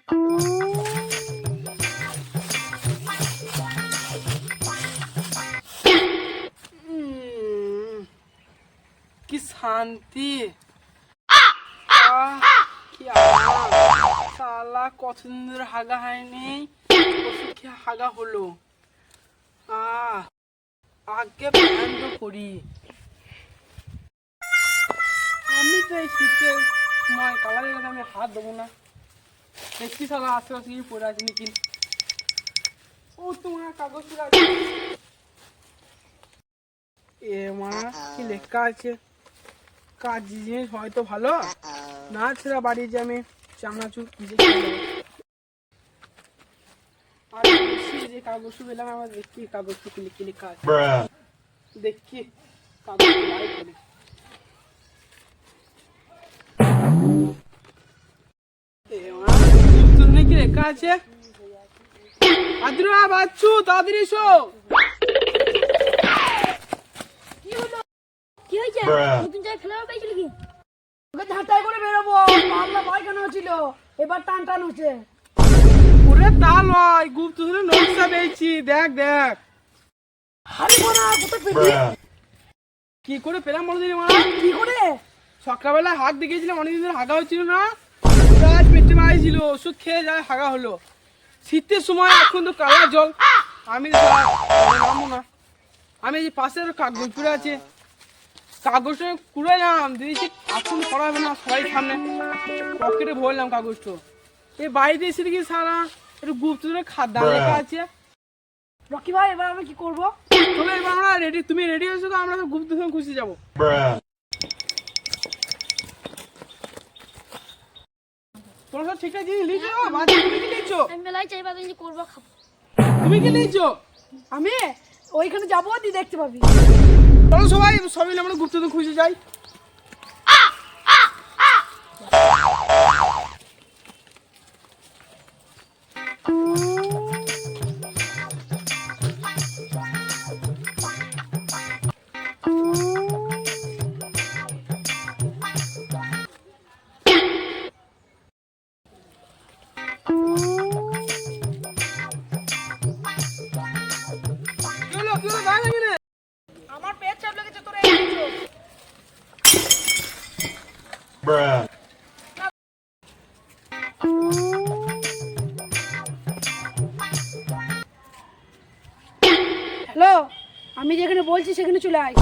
কি শান্তি। কি আরাম। শালা কতদিন ধরে হাগা হয়নি, ওষুধ খেয়ে হাগা হলো। আগে প্ল্যান করি। আমি তো এই শীতের সময় কালারে আমি হাত দেবো না। দেখছি শালা আশেপাশে কি পড়ে আছে নাকি। ও তোমার কাগজ আছে। এ মা কি লেখা আছে? কাজ জিনিস হয়তো ভালো না, ছেড়া বাড়ি যে আমি চামড়াচুর আর দেখছি যে কাগজ পেলাম। আমার দেখি কাগজ কি লেখা আছে, দেখি কাগজ কি লেখা আছে। আদ্রা বাচ্চু তাড়াতাড়ি এসো। কি হয়েছে? নতুন জায়গায় ফেলা পেয়েছিল কি? ওকে ঝাঁটাই করে বেরোবো। পাল্লা পায়খানা হচ্ছিল, এবার টান টান হচ্ছে। ওরে তা লয়, গুপ্ত ধরে নকশা পেয়েছি। দেখ দেখ হারিব না কোথায় পেলি? কি করে পেলাম বলো দিদি মা। কি করে? সকালবেলা হাত দেখিয়েছিলাম, অনেকদিন ধরে হাগা হচ্ছিল না, গাছ পেটে মারিছিল, ওষুধ খেয়ে যায় হাগা হলো। শীতের সময় এখন তো কালা জল। আমি নামবো না। আমি এই পাশের কাগজ পুরে আছে, কাগজটা কুড়াইলাম, দিয়েছি এখন করা হবে না সবাই সামনে, পকেটে ভরলাম কাগজটা। এই বাড়িতে এসে দেখি সারা একটু গুপ্ত ধরে খাদ্য লেখা আছে। রকি ভাই এবার আমি কি করবো? তবে এবার আমরা রেডি, তুমি রেডি হয়েছো তো আমরা গুপ্ত ধরে খুশি যাবো। তোমরা সব ঠিকঠাক জিনিস লিখছো? মাঝে তুমি কি লিখছো? আমি মেলায় চাই বাদে যে করবো খাবো। তুমি কি লিখছো? আমি ওইখানে যাবো, তুই দেখতে পাবি। চলো সবাই সবাই মিলে আমরা গুপ্ত ধরে খুশি যাই। আমার পেট চাপ লেগেছে, তোরা এসেছো। হ্যালো, আমি যেখানে বলছি সেখানে চলে আয়।